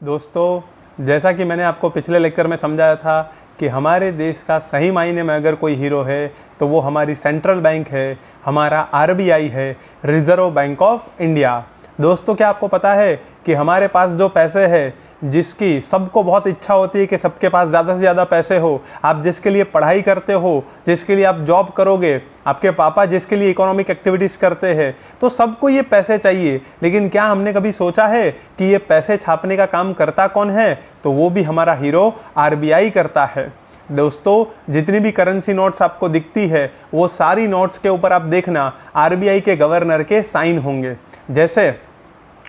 दोस्तों, जैसा कि मैंने आपको पिछले लेक्चर में समझाया था कि हमारे देश का सही मायने में अगर कोई हीरो है तो वो हमारी सेंट्रल बैंक है, हमारा आरबीआई है, रिजर्व बैंक ऑफ इंडिया। दोस्तों, क्या आपको पता है कि हमारे पास जो पैसे हैं, जिसकी सबको बहुत इच्छा होती है कि सबके पास ज़्यादा से ज़्यादा पैसे हो, आप जिसके लिए पढ़ाई करते हो, जिसके लिए आप जॉब करोगे, आपके पापा जिसके लिए इकोनॉमिक एक्टिविटीज़ करते हैं, तो सबको ये पैसे चाहिए। लेकिन क्या हमने कभी सोचा है कि ये पैसे छापने का काम करता कौन है? तो वो भी हमारा हीरो आरबीआई करता है। दोस्तों, जितनी भी करेंसी नोट्स आपको दिखती है, वो सारी नोट्स के ऊपर आप देखना आरबीआई के गवर्नर के साइन होंगे। जैसे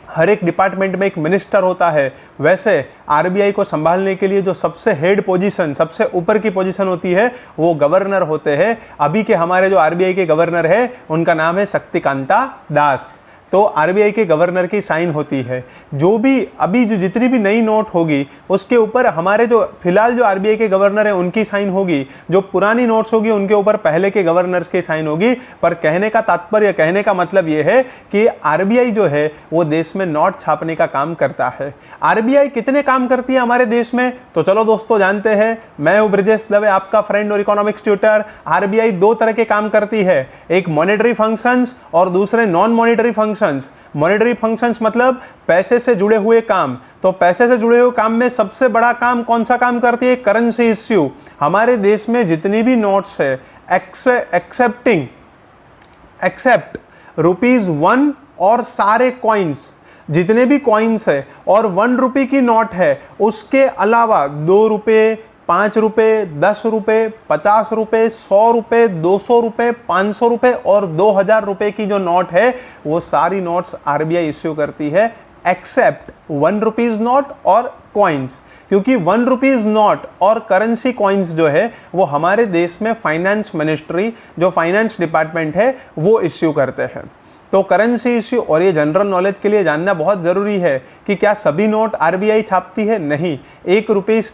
हर एक डिपार्टमेंट में एक मिनिस्टर होता है, वैसे आरबीआई को संभालने के लिए जो सबसे हेड पोजीशन, सबसे ऊपर की पोजीशन होती है, वो गवर्नर होते हैं। अभी के हमारे जो आरबीआई के गवर्नर है, उनका नाम है शक्तिकांता दास। तो आरबीआई के गवर्नर की साइन होती है। जो भी अभी जो जितनी भी नई नोट होगी, उसके ऊपर हमारे जो फिलहाल जो आरबीआई के गवर्नर है उनकी साइन होगी। जो पुरानी नोट्स होगी उनके ऊपर पहले के गवर्नर्स की साइन होगी। पर कहने का तात्पर्य, कहने का मतलब ये है कि आरबीआई जो है वो देश में नोट छापने का काम करता है। आरबीआई कितने काम करती है हमारे देश में? तो चलो दोस्तों जानते हैं। मैं हूं ब्रिजेश दवे, आपका फ्रेंड और इकोनॉमिक्स ट्यूटर। आरबीआई दो तरह के काम करती है, एक मॉनेटरी फंक्शंस और दूसरे non monetary functions. Monetary functions मतलब पैसे से जुड़े हुए काम। तो पैसे से जुड़े हुए काम में सबसे बड़ा काम कौन सा काम करती है? Currency issue. हमारे देश में जितनी भी नोट्स है, एक्सेप्ट ₹1 और सारे कॉइन्स, जितने भी कॉइन्स है और ₹1 की नोट है, उसके अलावा ₹2, ₹5, ₹10, ₹50, ₹100, ₹200, ₹500 और ₹2000 की जो नोट है, वो सारी नोट्स आरबीआई इश्यू करती है, एक्सेप्ट ₹1 नोट और कॉइन्स। क्योंकि ₹1 नोट और करेंसी कॉइन्स जो है वो हमारे देश में फाइनेंस मिनिस्ट्री, जो फाइनेंस डिपार्टमेंट है, वो इश्यू करते हैं। तो करेंसी इश्यू, और ये जनरल नॉलेज के लिए जानना बहुत ज़रूरी है कि क्या सभी नोट आरबीआई छापती है? नहीं। ₹1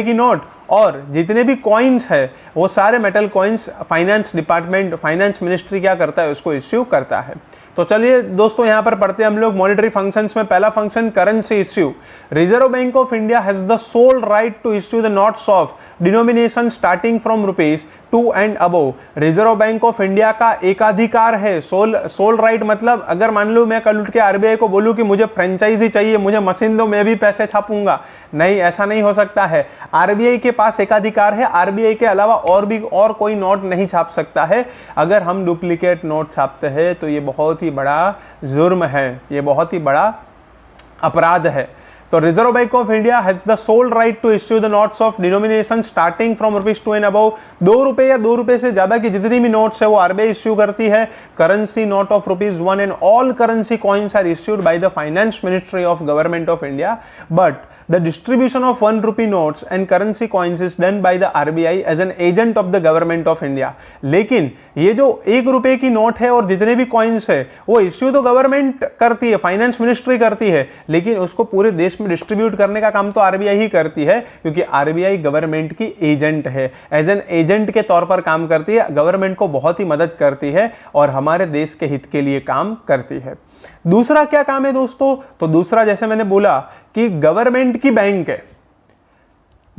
की नोट और जितने भी कॉइन्स है, वो सारे metal coins finance department, finance ministry क्या करता है? उसको इश्यू करता है। तो चलिए दोस्तों, यहां पर पढ़ते हैं हम लोग मॉनेटरी फंक्शंस में। पहला function currency issue. Reserve Bank of India has the sole right to issue the notes of denomination starting from ₹2 and above. Reserve Bank of India का एकाधिकार है। सोल राइट मतलब अगर मान लो मैं कल उठ के आरबीआई को बोलूं कि मुझे फ्रेंचाइजी चाहिए, मुझे मशीन दो, मैं भी पैसे छापूंगा, नहीं, ऐसा नहीं हो सकता है। आरबीआई के पास एकाधिकार है। आरबीआई के अलावा और कोई नोट नहीं छाप सकता है। अगर हम डुप्लीकेट नोट छापते हैं तो ये बहुत ही बड़ा जुर्म है, ये बहुत ही बड़ा अपराध है। तो Reserve Bank of India has the sole right to issue the notes of denomination starting from ₹2 and above. ₹2 या ₹2 से ज्यादा की जितनी भी नोट्स है वो आरबीआई इश्यू करती है। Currency note of ₹1 and all currency coins are issued by the finance ministry of government of India, but the distribution of ₹1 notes and currency coins is done by the RBI as an agent of the government of India। लेकिन ये जो ₹1 की note है और जितने भी coins है, वो इश्यू तो गवर्नमेंट करती है, फाइनेंस मिनिस्ट्री करती है, लेकिन उसको पूरे देश में डिस्ट्रीब्यूट करने का काम तो आरबीआई ही करती है, क्योंकि आरबीआई गवर्नमेंट की एजेंट है। एज एन एजेंट के तौर पर काम करती है, गवर्नमेंट को बहुत ही मदद करती है और हमारे देश के हित के लिए काम करती है। दूसरा क्या काम है दोस्तों? तो दूसरा, जैसे मैंने बोला कि गवर्नमेंट की बैंक है,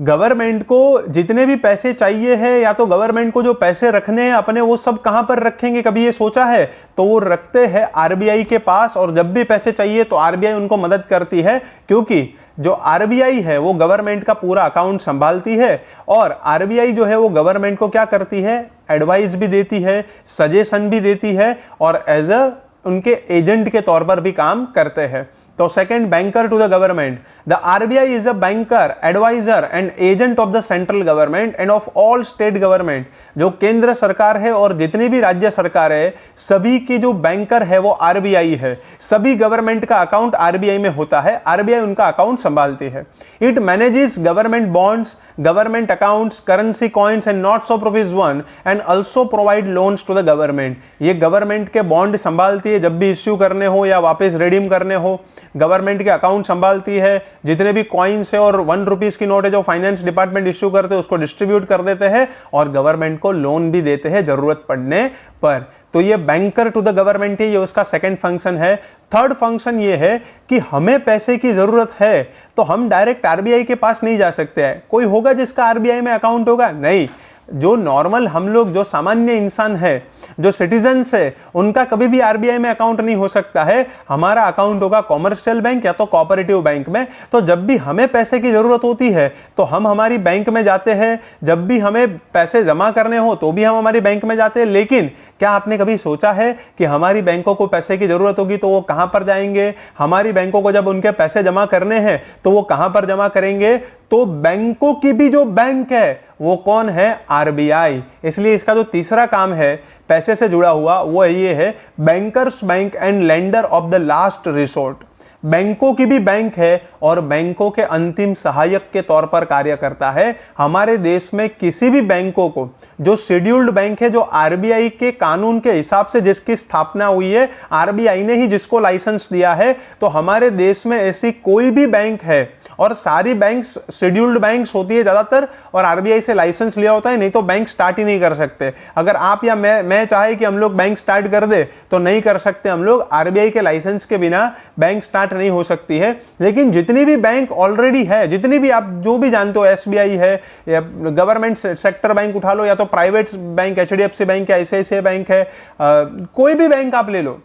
गवर्नमेंट को जितने भी पैसे चाहिए है, या तो गवर्नमेंट को जो पैसे रखने हैं अपने, वो सब कहां पर रखेंगे, कभी ये सोचा है? तो वो रखते हैं आरबीआई के पास, और जब भी पैसे चाहिए तो आरबीआई उनको मदद करती है, क्योंकि जो आरबीआई है वो गवर्नमेंट का पूरा अकाउंट संभालती है। और आरबीआई जो है वो गवर्नमेंट को क्या करती है? एडवाइस भी देती है, सजेशन भी देती है, और एज अ उनके एजेंट के तौर पर भी काम करते हैं। तो second, banker to the government. The RBI is a banker, adviser and agent of the central government and of all state government. जो केंद्र सरकार है और जितनी भी राज्य सरकार है, सभी की जो बैंकर है वो आरबीआई है। सभी गवर्नमेंट का अकाउंट आरबीआई में होता है, आरबीआई उनका अकाउंट संभालती है। It manages government bonds, government accounts, currency coins and notes of ₹1 and also provide loans to the government. ये गवर्नमेंट के बॉन्ड संभालती है, जब भी इश्यू करने हो या वापस रिडीम करने हो। गवर्नमेंट के अकाउंट संभालती है, जितने भी कॉइन्स है और ₹1 की नोट है जो फाइनेंस डिपार्टमेंट इश्यू करते हैं उसको डिस्ट्रीब्यूट कर देते हैं, और गवर्नमेंट को लोन भी देते हैं जरूरत पड़ने पर। तो ये बैंकर टू द गवर्नमेंट है, ये उसका सेकंड फंक्शन है। थर्ड फंक्शन ये है कि हमें पैसे की जरूरत है तो हम डायरेक्ट आरबीआई के पास नहीं जा सकते हैं। कोई होगा जिसका आरबीआई में अकाउंट होगा? नहीं। जो नॉर्मल हम लोग, जो सामान्य इंसान है, जो सिटीजन्स है, उनका कभी भी आरबीआई में अकाउंट नहीं हो सकता है। हमारा अकाउंट होगा कॉमर्शियल बैंक या तो कोऑपरेटिव बैंक में। तो जब भी हमें पैसे की जरूरत होती है तो हम हमारी बैंक में जाते हैं, जब भी हमें पैसे जमा करने हो तो भी हम हमारी बैंक में जाते हैं। लेकिन क्या आपने कभी सोचा है कि हमारी बैंकों को पैसे की जरूरत होगी तो वो कहां पर जाएंगे? हमारी बैंकों को जब उनके पैसे जमा करने हैं तो वो कहां पर जमा करेंगे? तो बैंकों की भी जो बैंक है वो कौन है? आरबीआई। इसलिए इसका जो तीसरा काम है पैसे से जुड़ा हुआ वो ये है, bankers bank and lender of the last resort. बैंकों की भी बैंक है और बैंकों के अंतिम सहायक के तौर पर कार्य करता है। हमारे देश में किसी भी बैंकों को, जो शेड्यूल्ड बैंक है, जो आरबीआई के कानून के हिसाब से जिसकी स्थापना हुई है, आरबीआई ने ही जिसको लाइसेंस दिया है, तो हमारे देश में ऐसी कोई भी बैंक है, और सारी बैंक्स शेड्यूल्ड बैंक्स होती है ज्यादातर, और आरबीआई से लाइसेंस लिया होता है, नहीं तो बैंक स्टार्ट ही नहीं कर सकते। अगर आप या मैं चाहे कि हम लोग बैंक स्टार्ट कर दे तो नहीं कर सकते हम लोग। आरबीआई के लाइसेंस के बिना बैंक स्टार्ट नहीं हो सकती है। लेकिन जितनी भी बैंक ऑलरेडी है, जितनी भी आप जो भी जानते हो, एसबीआई है या गवर्नमेंट सेक्टर बैंक उठा लो, या तो प्राइवेट बैंक एचडीएफसी बैंक या आईसीआईसीआई बैंक है, कोई भी बैंक आप ले लो,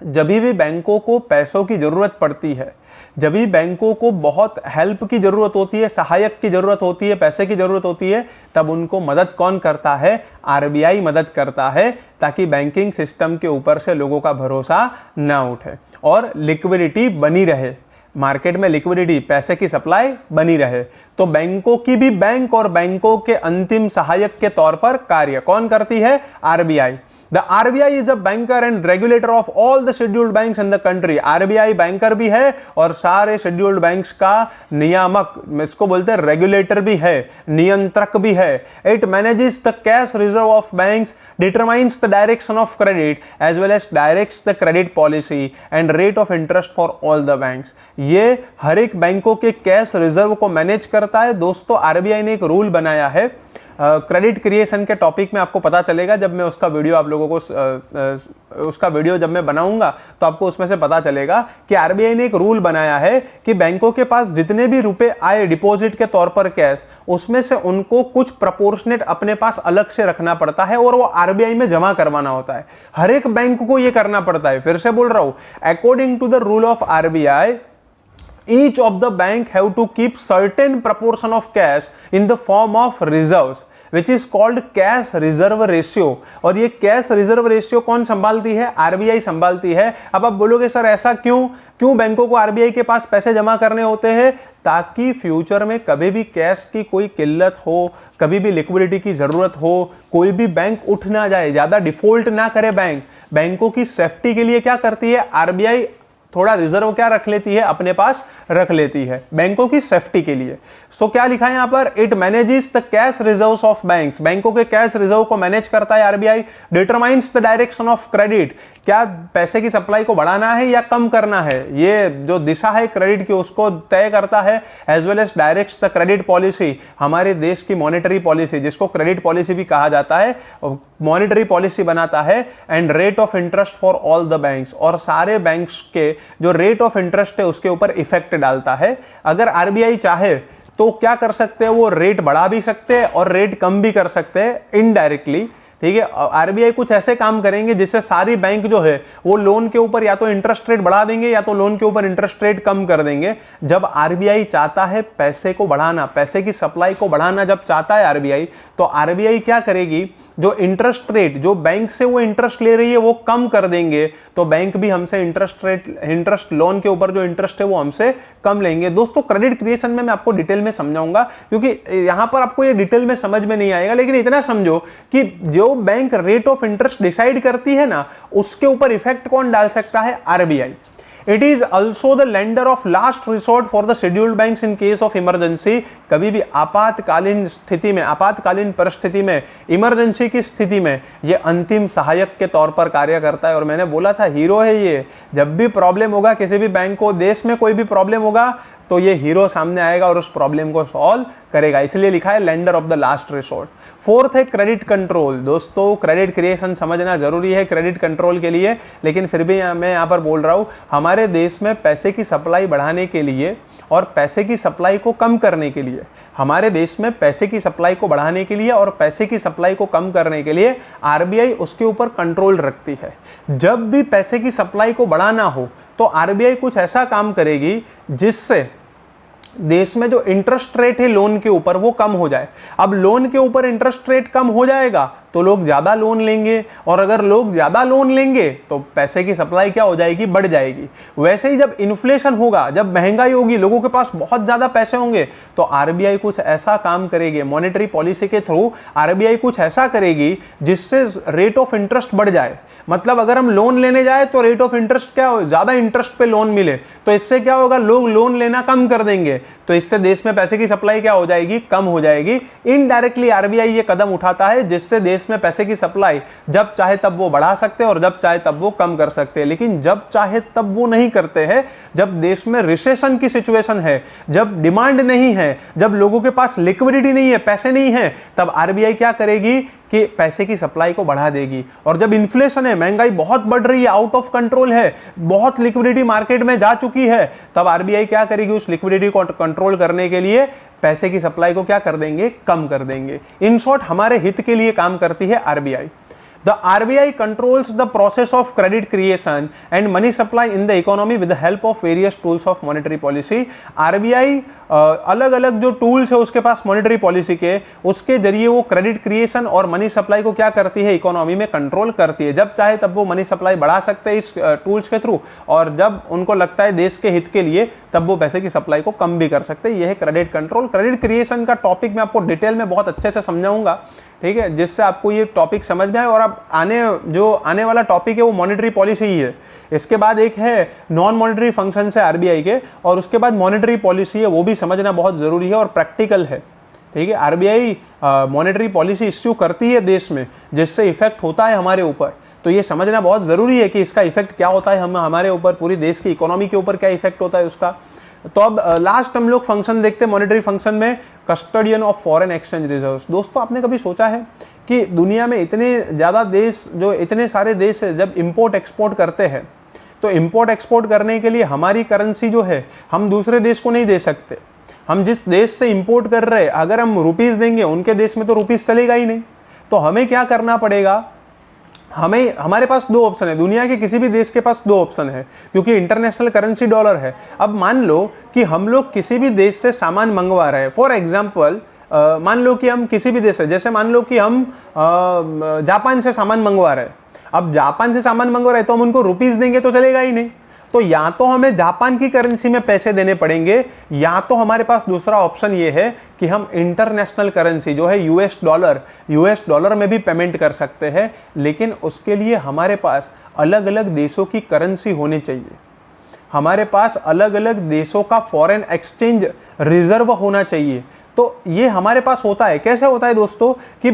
जब भी बैंकों को पैसों की जरूरत पड़ती है, जब भी बैंकों को बहुत हेल्प की जरूरत होती है, सहायक की जरूरत होती है, पैसे की जरूरत होती है, तब उनको मदद कौन करता है? आरबीआई मदद करता है, ताकि बैंकिंग सिस्टम के ऊपर से लोगों का भरोसा ना उठे और लिक्विडिटी बनी रहे, मार्केट में लिक्विडिटी, पैसे की सप्लाई बनी रहे। तो बैंकों की भी बैंक और बैंकों के अंतिम सहायक के तौर पर कार्य कौन करती है? RBI. The RBI is a banker and regulator of all the scheduled banks in the country. RBI banker भी है और सारे शेड्यूल्ड बैंक्स का नियामक, इसको बोलते हैं रेगुलेटर भी है, नियंत्रक भी है। It manages the cash reserve of banks, determines the direction of credit as well as directs the credit policy and rate of interest for all the banks. ये हर एक बैंकों के कैश रिजर्व को मैनेज करता है। दोस्तों, आरबीआई ने एक रूल बनाया है, क्रेडिट क्रिएशन के टॉपिक में आपको पता चलेगा जब मैं उसका वीडियो आप लोगों को उसका वीडियो जब मैं बनाऊंगा तो आपको उसमें से पता चलेगा कि आरबीआई ने एक रूल बनाया है कि बैंकों के पास जितने भी रुपए आए डिपॉजिट के तौर पर कैश, उसमें से उनको कुछ प्रोपोर्शनेट अपने पास अलग से रखना पड़ता है और वो आरबीआई में जमा करवाना होता है। हर एक बैंक को ये करना पड़ता है। फिर से बोल रहा हूं, according to the rule of RBI, each of the bank have to keep certain proportion of cash in the form of reserves which is called cash reserve ratio। और ये कैश रिजर्व रेशियो कौन संभालती है? RBI संभालती है। अब आप बोलोगे सर ऐसा क्यों बैंकों को आरबीआई के पास पैसे जमा करने होते हैं? ताकि फ्यूचर में कभी भी कैश की कोई किल्लत हो, कभी भी लिक्विडिटी की जरूरत हो, कोई भी बैंक उठ ना जाए, ज्यादा डिफॉल्ट ना करे बैंक। बैंकों की सेफ्टी के लिए क्या करती है आरबीआई? थोड़ा रिजर्व क्या रख लेती है? अपने पास रख लेती है बैंकों की सेफ्टी के लिए। सो क्या लिखा है यहां पर? It manages the cash reserves of banks. बैंकों के कैश रिजर्व को मैनेज करता है RBI. Determines the direction of credit, क्या पैसे की सप्लाई को बढ़ाना है या कम करना है, ये जो दिशा है क्रेडिट की उसको तय करता है। As well as directs the credit policy, हमारे देश की मॉनेटरी पॉलिसी, जिसको क्रेडिट पॉलिसी भी कहा जाता है, मॉनेटरी पॉलिसी बनाता है। And rate of interest for all the banks, और सारे बैंक्स के जो रेट ऑफ इंटरेस्ट है उसके ऊपर इफेक्ट डालता है। अगर आरबीआई चाहे तो क्या कर सकते हैं? वो रेट बढ़ा भी सकते हैं और रेट कम भी कर सकते हैं इनडायरेक्टली। ठीक है, आरबीआई कुछ ऐसे काम करेंगे जिससे सारी बैंक जो है वो लोन के ऊपर या तो इंटरेस्ट रेट बढ़ा देंगे या तो लोन के ऊपर इंटरेस्ट रेट कम कर देंगे। जब आरबीआई चाहता है पैसे को बढ़ाना, पैसे की सप्लाई को बढ़ाना जब चाहता है आरबीआई, तो आरबीआई क्या करेगी? जो इंटरेस्ट रेट, जो बैंक से वो इंटरेस्ट ले रही है वो कम कर देंगे, तो बैंक भी हमसे इंटरेस्ट लोन के ऊपर जो इंटरेस्ट है वो हमसे कम लेंगे। दोस्तों, क्रेडिट क्रिएशन में मैं आपको डिटेल में समझाऊंगा, क्योंकि यहां पर आपको ये डिटेल में समझ में नहीं आएगा। लेकिन इतना समझो कि जो bank rate of interest decide करती है ना, उसके ऊपर इफेक्ट कौन डाल सकता है? RBI. It is also the lender of last resort for the scheduled banks in case of emergency। कभी भी आपातकालीन स्थिति में, आपातकालीन परिस्थिति में, इमरजेंसी की स्थिति में ये अंतिम सहायक के तौर पर कार्य करता है। और मैंने बोला था हीरो है ये। जब भी प्रॉब्लम होगा किसी भी बैंक को, देश में कोई भी प्रॉब्लम होगा, तो ये हीरो सामने आएगा और उस प्रॉब्लम को सॉल्व करेगा। इसलिए लिखा है lender of the last resort. Fourth है क्रेडिट कंट्रोल। दोस्तों क्रेडिट क्रिएशन समझना जरूरी है क्रेडिट कंट्रोल के लिए, लेकिन फिर भी मैं यहाँ पर बोल रहा हूँ, हमारे देश में पैसे की सप्लाई बढ़ाने के लिए और पैसे की सप्लाई को कम करने के लिए, हमारे देश में पैसे की सप्लाई को बढ़ाने के लिए और पैसे की सप्लाई को कम करने के लिए आरबीआई उसके ऊपर कंट्रोल रखती है। जब भी पैसे की सप्लाई को बढ़ाना हो तो आरबीआई कुछ ऐसा काम करेगी जिससे देश में जो इंटरेस्ट रेट है लोन के ऊपर वो कम हो जाए। अब लोन के ऊपर इंटरेस्ट रेट कम हो जाएगा तो लोग ज्यादा लोन लेंगे, और अगर लोग ज्यादा लोन लेंगे तो पैसे की सप्लाई क्या हो जाएगी, बढ़ जाएगी। वैसे ही जब इन्फ्लेशन होगा, जब महंगाई होगी, लोगों के पास बहुत ज्यादा पैसे होंगे, तो आरबीआई कुछ ऐसा काम करेगी, मॉनेटरी पॉलिसी के थ्रू आरबीआई कुछ ऐसा करेगी जिससे रेट ऑफ इंटरेस्ट बढ़ जाए। मतलब अगर हम लोन लेने जाए तो रेट ऑफ इंटरेस्ट क्या हो, ज्यादा इंटरेस्ट पे लोन मिले, तो इससे क्या होगा, लोग लोन लेना कम कर देंगे, तो इससे देश में पैसे की सप्लाई क्या हो जाएगी, कम हो जाएगी। इनडायरेक्टली आरबीआई ये कदम उठाता है जिससे देश में पैसे की सप्लाई जब चाहे तब वो बढ़ा सकते हैं और जब चाहे तब वो कम कर सकते हैं, लेकिन जब चाहे तब वो नहीं करते हैं। जब देश में रिसेशन की सिचुएशन है, जब डिमांड नहीं है, जब लोगों के पास लिक्विडिटी नहीं है, पैसे नहीं है, तब आरबीआई क्या करेगी कि पैसे की सप्लाई को बढ़ा देगी। और जब इन्फ्लेशन है, महंगाई बहुत बढ़ रही है, आउट ऑफ कंट्रोल है, बहुत लिक्विडिटी मार्केट में जा चुकी है, तब आरबीआई क्या करेगी, उस लिक्विडिटी को कंट्रोल करने के लिए पैसे की सप्लाई को क्या कर देंगे, कम कर देंगे। इन शॉर्ट हमारे हित के लिए काम करती है RBI. The RBI controls the process of credit creation and money supply in the economy with the help of various tools of monetary policy। RBI अलग अलग जो टूल्स है उसके पास मॉनेटरी पॉलिसी के, उसके जरिए वो क्रेडिट क्रिएशन और मनी सप्लाई को क्या करती है, इकोनॉमी में कंट्रोल करती है। जब चाहे तब वो मनी सप्लाई बढ़ा सकते हैं इस टूल्स के थ्रू, और जब उनको लगता है देश के हित के लिए तब वो पैसे की सप्लाई को कम भी कर सकते हैं। यह है क्रेडिट कंट्रोल। क्रेडिट क्रिएशन का टॉपिक मैं आपको डिटेल में बहुत अच्छे से समझाऊंगा, ठीक है, जिससे आपको ये टॉपिक समझ में आए। और अब आने वाला टॉपिक है वो मॉनेटरी पॉलिसी ही है। इसके बाद एक है नॉन मॉनेटरी फंक्शन है आरबीआई के, और उसके बाद मॉनेटरी पॉलिसी है, वो भी समझना बहुत जरूरी है और प्रैक्टिकल है, ठीक है। आरबीआई मॉनेटरी पॉलिसी इश्यू करती है देश में जिससे इफेक्ट होता है हमारे ऊपर, तो ये समझना बहुत जरूरी है कि इसका इफेक्ट क्या होता है हमारे ऊपर, पूरी देश की इकोनॉमी के ऊपर क्या इफेक्ट होता है उसका। तो अब लास्ट हम लोग फंक्शन देखते हैं मॉनेटरी फंक्शन में, custodian of foreign exchange reserves. दोस्तों आपने कभी सोचा है कि दुनिया में इतने ज़्यादा देश, जो इतने सारे देश है, जब इंपोर्ट एक्सपोर्ट करते हैं तो इंपोर्ट एक्सपोर्ट करने के लिए हमारी करेंसी जो है हम दूसरे देश को नहीं दे सकते। हम जिस देश से इंपोर्ट कर रहे हैं अगर हम रुपीस देंगे, उनके देश में तो रुपीस चलेगा ही नहीं। तो हमें क्या करना पड़ेगा, हमारे पास दो ऑप्शन है, दुनिया के किसी भी देश के पास दो ऑप्शन है, क्योंकि इंटरनेशनल करेंसी डॉलर है। अब मान लो कि हम लोग किसी भी देश से सामान मंगवा रहे हैं, फॉर एग्जांपल मान लो कि हम किसी भी देश से, जैसे मान लो कि हम जापान से सामान मंगवा रहे हैं। अब जापान से सामान मंगवा रहे हैं तो हम उनको रुपीस देंगे तो चलेगा ही नहीं, तो या तो हमें जापान की करेंसी में पैसे देने पड़ेंगे, या तो हमारे पास दूसरा ऑप्शन ये है कि हम इंटरनेशनल करेंसी जो है यूएस डॉलर में भी पेमेंट कर सकते हैं। लेकिन उसके लिए हमारे पास अलग अलग देशों की करेंसी होनी चाहिए, हमारे पास अलग अलग देशों का फॉरेन एक्सचेंज रिजर्व होना चाहिए। तो ये हमारे पास होता है, कैसे होता है दोस्तों, कि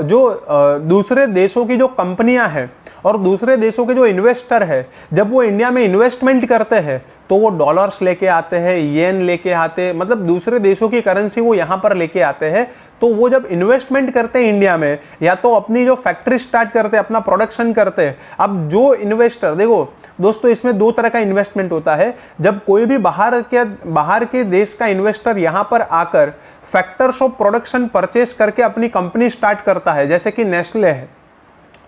जो दूसरे देशों की जो कंपनियां हैं और दूसरे देशों के जो इन्वेस्टर है, जब वो इंडिया में इन्वेस्टमेंट करते हैं तो वो डॉलर्स लेके आते हैं, येन लेके आते हैं, मतलब दूसरे देशों की करेंसी वो यहाँ पर लेके आते हैं। तो वो जब इन्वेस्टमेंट करते हैं इंडिया में, या तो अपनी जो फैक्ट्री स्टार्ट करते हैं, अपना प्रोडक्शन करते हैं। अब जो इन्वेस्टर, देखो दोस्तों इसमें दो तरह का इन्वेस्टमेंट होता है। जब कोई भी बाहर के देश का इन्वेस्टर यहाँ पर आकर फैक्टर्स ऑफ प्रोडक्शन परचेस करके अपनी कंपनी स्टार्ट करता है, जैसे कि नेस्ले है,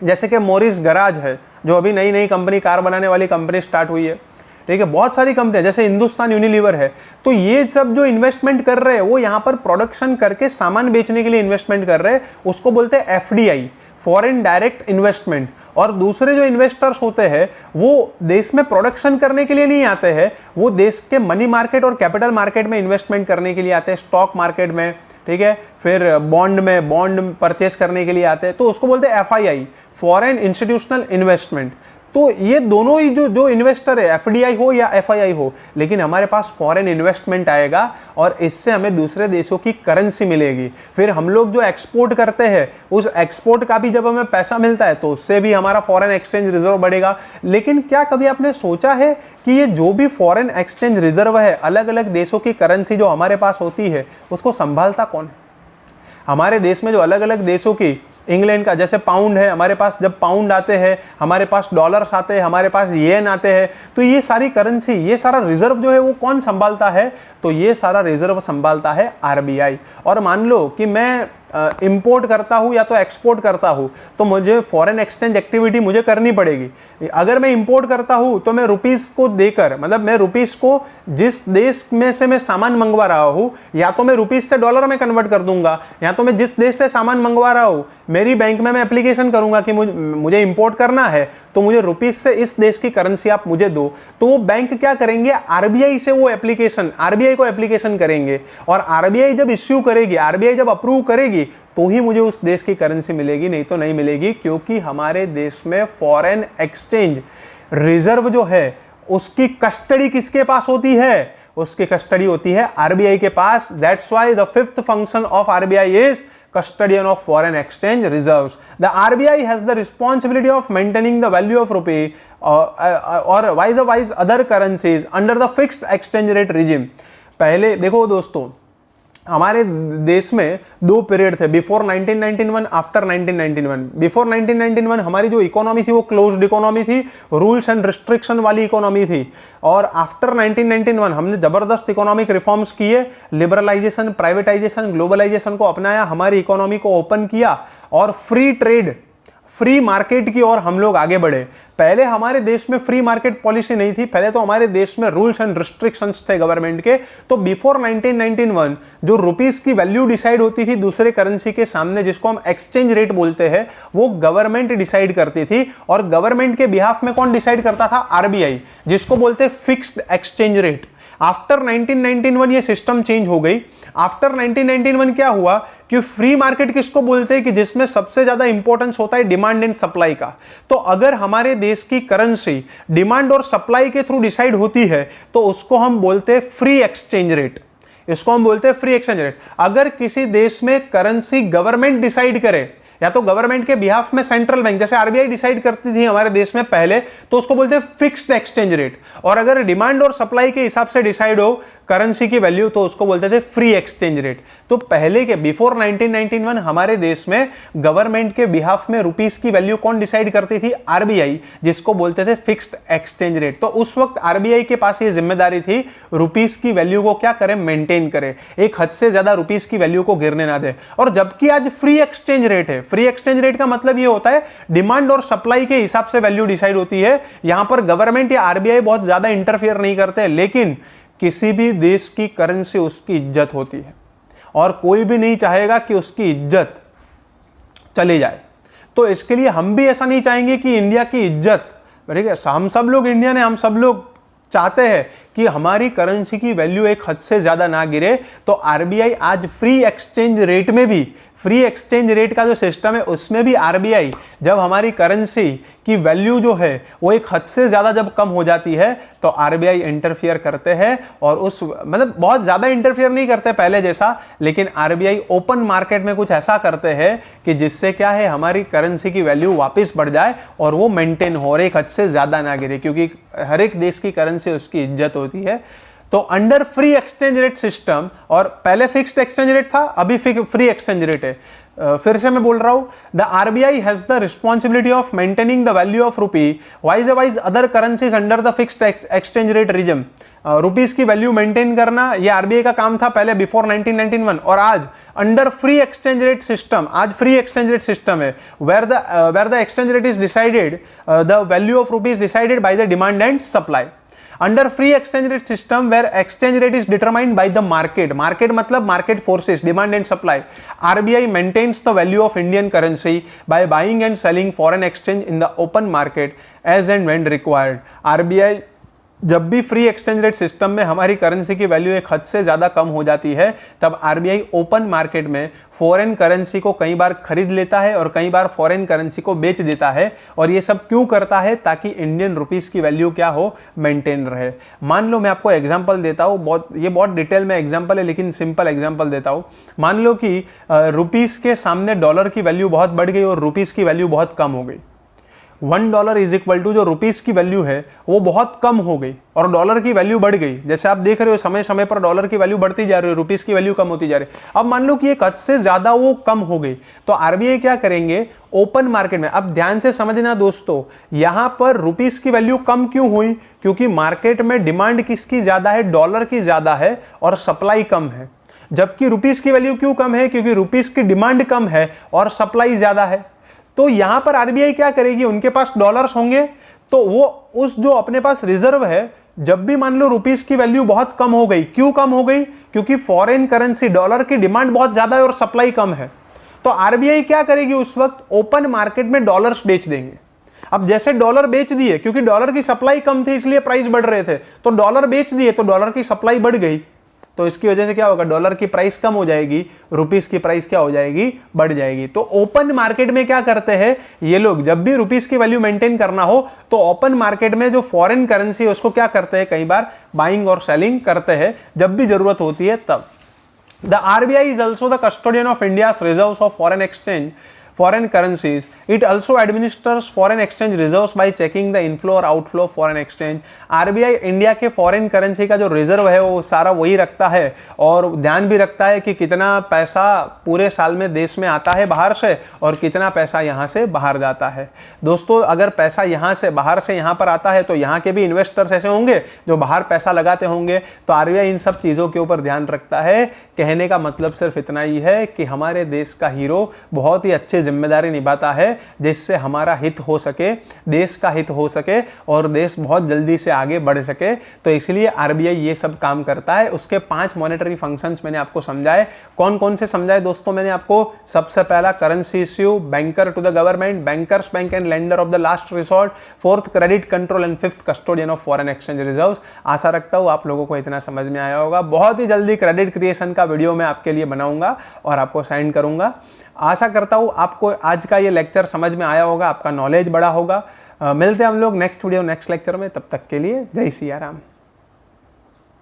जैसे कि मोरिस गराज है, जो अभी नई कंपनी, कार बनाने वाली कंपनी स्टार्ट हुई है, ठीक है, बहुत सारी कंपनियां, जैसे हिंदुस्तान यूनिलीवर है। तो ये सब जो इन्वेस्टमेंट कर रहे हैं वो यहाँ पर प्रोडक्शन करके सामान बेचने के लिए इन्वेस्टमेंट कर रहे हैं, उसको बोलते हैं एफडीआई, फॉरेन डायरेक्ट इन्वेस्टमेंट। और दूसरे जो इन्वेस्टर्स होते हैं वो देश में प्रोडक्शन करने के लिए नहीं आते हैं, वो देश के मनी मार्केट और कैपिटल मार्केट में इन्वेस्टमेंट करने के लिए आते हैं, स्टॉक मार्केट में, ठीक है, फिर बॉन्ड परचेस करने के लिए आते हैं। तो उसको बोलते हैं एफआईआई, फॉरेन इंस्टीट्यूशनल इन्वेस्टमेंट। तो ये दोनों ही जो इन्वेस्टर है, एफडीआई हो या एफआईआई हो, लेकिन हमारे पास फॉरेन इन्वेस्टमेंट आएगा और इससे हमें दूसरे देशों की करेंसी मिलेगी। फिर हम लोग जो एक्सपोर्ट करते हैं उस एक्सपोर्ट का भी जब हमें पैसा मिलता है तो उससे भी हमारा फॉरेन एक्सचेंज रिजर्व बढ़ेगा। लेकिन क्या कभी आपने सोचा है कि ये जो भी फॉरेन एक्सचेंज रिजर्व है, अलग अलग देशों की करेंसी जो हमारे पास होती है, उसको संभालता कौन है? हमारे देश में जो अलग अलग देशों की, इंग्लैंड का जैसे पाउंड है, हमारे पास जब पाउंड आते हैं, हमारे पास डॉलर्स आते हैं, हमारे पास येन आते हैं, तो ये सारी करेंसी, ये सारा रिजर्व जो है वो कौन संभालता है? तो ये सारा रिजर्व संभालता है आरबीआई। और मान लो कि मैं इंपोर्ट करता हूँ या तो एक्सपोर्ट करता हूँ, तो मुझे फॉरेन एक्सचेंज एक्टिविटी मुझे करनी पड़ेगी। अगर मैं इंपोर्ट करता हूँ तो मैं रुपीस को देकर, मतलब मैं रुपीस को जिस देश में से मैं सामान मंगवा रहा हूँ, या तो मैं रुपीस से डॉलर में कन्वर्ट कर दूंगा, या तो मैं जिस देश से सामान मंगवा रहा हूँ मेरी बैंक में मैं एप्लीकेशन करूंगा कि मुझे इंपोर्ट करना है, तो मुझे रुपीस से इस देश की करेंसी आप मुझे दो। तो वो बैंक क्या करेंगे? आरबीआई से वो एप्लीकेशन, आरबीआई को एप्लीकेशन करेंगे, और आरबीआई जब इश्यू करेगी, आरबीआई जब अप्रूव करेगी, तो ही मुझे उस देश की करेंसी मिलेगी, नहीं तो नहीं मिलेगी। क्योंकि हमारे देश में फॉरेन एक्सचेंज रिजर्व जो है उसकी कस्टडी किसके पास होती है? उसकी कस्टडी होती है आरबीआई के पास। That's why the fifth function of RBI is custodian of foreign exchange reserves. The RBI has the responsibility of maintaining the value of rupee or vice other currencies under the fixed exchange rate regime. पहले देखो दोस्तों, हमारे देश में दो period थे, before 1991, after 1991। Before 1991 हमारी जो इकोनॉमी थी वो क्लोज्ड इकोनॉमी थी, रूल्स एंड रिस्ट्रिक्शन वाली इकोनॉमी थी। और आफ्टर 1991 हमने जबरदस्त इकोनॉमिक रिफॉर्म्स किए, लिबरलाइजेशन, प्राइवेटाइजेशन, ग्लोबलाइजेशन को अपनाया, हमारी इकोनॉमी को ओपन किया और फ्री ट्रेड, फ्री मार्केट की ओर हम लोग आगे बढ़े। पहले हमारे देश में फ्री मार्केट पॉलिसी नहीं थी, पहले तो हमारे देश में रूल्स एंड रिस्ट्रिक्शंस थे गवर्नमेंट के। तो बिफोर 1991 जो रुपीस की वैल्यू डिसाइड होती थी दूसरे करेंसी के सामने, जिसको हम एक्सचेंज रेट बोलते हैं, वो गवर्नमेंट डिसाइड करती थी। और गवर्नमेंट के बिहाफ में कौन डिसाइड करता था? आरबीआई, जिसको बोलते हैं फिक्स्ड एक्सचेंज रेट। आफ्टर 1991 ये सिस्टम चेंज हो गई। आफ्टर 1991 क्या हुआ कि फ्री मार्केट किसको बोलते हैं? कि जिसमें सबसे ज्यादा इंपॉर्टेंस होता है डिमांड एंड सप्लाई का। तो अगर हमारे देश की करेंसी डिमांड और सप्लाई के थ्रू डिसाइड होती है तो उसको हम बोलते हैं फ्री एक्सचेंज रेट। इसको हम बोलते हैं फ्री एक्सचेंज रेट। अगर किसी देश में करेंसी गवर्नमेंट डिसाइड करे, या तो गवर्नमेंट के बिहाफ में सेंट्रल बैंक जैसे आरबीआई डिसाइड करती थी हमारे देश में पहले, तो उसको बोलते हैं फिक्स्ड एक्सचेंज रेट। और अगर डिमांड और सप्लाई के हिसाब से डिसाइड हो करेंसी की वैल्यू, तो उसको बोलते थे फ्री एक्सचेंज रेट। तो पहले के बिफोर 1991 हमारे देश में गवर्नमेंट के बिहाफ में रुपीस की वैल्यू कौन डिसाइड करती थी? आरबीआई, जिसको बोलते थे फिक्स्ड एक्सचेंज रेट। तो उस वक्त आरबीआई के पास ये जिम्मेदारी थी रुपीस की वैल्यू को क्या करें? मेंटेन करें, एक हद से ज्यादा रुपीस की वैल्यू को गिरने ना दे। और जबकि आज फ्री एक्सचेंज रेट है, फ्री एक्सचेंज रेट का मतलब ये होता है डिमांड और सप्लाई के हिसाब से वैल्यू डिसाइड होती है। यहां पर गवर्नमेंट या आरबीआई बहुत ज्यादा इंटरफियर नहीं करते, लेकिन किसी भी देश की करेंसी उसकी इज्जत होती है और कोई भी नहीं चाहेगा कि उसकी इज्जत चली जाए। तो इसके लिए हम भी ऐसा नहीं चाहेंगे कि इंडिया की इज्जत, ठीक है, हम सब लोग इंडियन है, हम सब लोग चाहते हैं कि हमारी करेंसी की वैल्यू एक हद से ज्यादा ना गिरे। तो आरबीआई आज फ्री एक्सचेंज रेट में भी, फ्री एक्सचेंज रेट का जो सिस्टम है उसमें भी आरबीआई जब हमारी करेंसी की वैल्यू जो है वो एक हद से ज्यादा जब कम हो जाती है तो आरबीआई इंटरफियर करते हैं। और उस मतलब बहुत ज्यादा इंटरफियर नहीं करते पहले जैसा, लेकिन आरबीआई ओपन मार्केट में कुछ ऐसा करते हैं कि जिससे क्या है हमारी करेंसी की वैल्यू वापस बढ़ जाए और वो मेंटेन हो, और एक हद से ज्यादा ना गिरे, क्योंकि हर एक देश की करेंसी उसकी इज्जत होती है। तो under free exchange rate system, और पहले फिक्स्ड एक्सचेंज रेट था, अभी फ्री एक्सचेंज रेट है। फिर से मैं बोल रहा हूं, the RBI has the responsibility of maintaining the value of rupee wise other currencies under the fixed exchange rate regime. Rupees की वैल्यू मेंटेन करना ये आरबीआई का काम था पहले बिफोर 1991, और आज under free exchange rate system, आज फ्री एक्सचेंज रेट सिस्टम है where the exchange rate is decided, the value of rupee is decided by the demand and supply. Under free exchange rate system where exchange rate is determined by the market, market मतलब market forces, demand and supply, RBI maintains the value of Indian currency by buying and selling foreign exchange in the open market as and when required. RBI जब भी free exchange rate system में हमारी currency की value एक हद से ज्यादा कम हो जाती है तब आरबीआई ओपन मार्केट में फॉरेन करेंसी को कई बार खरीद लेता है और कई बार फॉरेन करेंसी को बेच देता है। और ये सब क्यों करता है? ताकि इंडियन रुपीस की वैल्यू क्या हो, मेंटेन रहे। मान लो मैं आपको एग्जांपल देता हूँ, ये बहुत डिटेल में एग्जांपल है लेकिन सिंपल एग्जांपल देता हूँ। मान लो कि रुपीस के सामने डॉलर की वैल्यू बहुत बढ़ गई और रुपीस की वैल्यू बहुत कम हो गई। $1 इज इक्वल टू जो रुपीस की वैल्यू है वो बहुत कम हो गई और डॉलर की वैल्यू बढ़ गई। जैसे आप देख रहे हो समय समय पर डॉलर की वैल्यू बढ़ती जा रही है, रुपीस की वैल्यू कम होती जा रही है। अब मान लो कि एक हद से ज्यादा वो कम हो गई, तो आरबीआई क्या करेंगे, ओपन मार्केट में, अब ध्यान से समझना दोस्तों, यहां पर रुपीस की वैल्यू कम क्यों हुई, क्योंकि मार्केट में डिमांड किसकी ज्यादा है, डॉलर की ज्यादा है और सप्लाई कम है। जबकि रुपीस की वैल्यू क्यों कम है, क्योंकि रुपीस की डिमांड कम है और सप्लाई ज्यादा है। तो यहां पर आरबीआई क्या करेगी, उनके पास डॉलर्स होंगे तो वो उस जो अपने पास रिजर्व है, जब भी मान लो रुपीस की वैल्यू बहुत कम हो गई, क्यों कम हो गई, क्योंकि फॉरेन करेंसी डॉलर की डिमांड बहुत ज्यादा है और सप्लाई कम है, तो आरबीआई क्या करेगी, उस वक्त ओपन मार्केट में डॉलर्स बेच देंगे। अब जैसे डॉलर बेच दिए, क्योंकि डॉलर की सप्लाई कम थी इसलिए प्राइस बढ़ रहे थे, तो डॉलर बेच दिए तो डॉलर की सप्लाई बढ़ गई, तो इसकी वजह से क्या होगा, डॉलर की प्राइस कम हो जाएगी, रुपीस की प्राइस क्या हो जाएगी, बढ़ जाएगी। तो ओपन मार्केट में क्या करते हैं ये लोग, जब भी रुपीस की वैल्यू मेंटेन करना हो तो ओपन मार्केट में जो फॉरेन करेंसी है उसको क्या करते हैं, कई बार बाइंग और सेलिंग करते हैं जब भी जरूरत होती है तब। The RBI is also the custodian of India's reserves of foreign currencies. It also administers foreign exchange reserves by checking the inflow और outflow of foreign exchange. RBI India के फॉरेन करेंसी का जो रिजर्व है वो सारा वही रखता है और ध्यान भी रखता है कि कितना पैसा पूरे साल में देश में आता है बाहर से और कितना पैसा यहाँ से बाहर जाता है। दोस्तों अगर पैसा यहाँ से बाहर से यहाँ पर आता है तो यहाँ के भी इन्वेस्टर्स ऐसे होंगे जो बाहर पैसा लगाते होंगे, तो आरबीआई इन सब चीज़ों के ऊपर ध्यान रखता है। कहने का मतलब सिर्फ इतना ही है कि हमारे देश का हीरो बहुत ही अच्छी जिम्मेदारी निभाता है जिससे हमारा हित हो सके, देश का हित हो सके और देश बहुत जल्दी से आगे बढ़ सके। तो इसलिए आरबीआई ये सब काम करता है। उसके 5 मॉनेटरी फंक्शंस मैंने आपको समझाए। कौन कौन से समझाए दोस्तों मैंने आपको? सबसे पहला currency issue, banker to the government, bankers bank and lender of the last resort, 4th credit control and 5th custodian of foreign exchange reserves. आशा रखता हूँ आप लोगों को इतना समझ में आया होगा। बहुत ही जल्दी क्रेडिट क्रिएशन का वीडियो मैं आपके लिए बनाऊंगा और आपको सेंड करूंगा। आशा करता हूं आपको आज का ये लेक्चर समझ में आया होगा, आपका नॉलेज बढ़ा होगा। मिलते हैं हम लोग नेक्स्ट वीडियो नेक्स्ट लेक्चर में, तब तक के लिए जय सिया राम।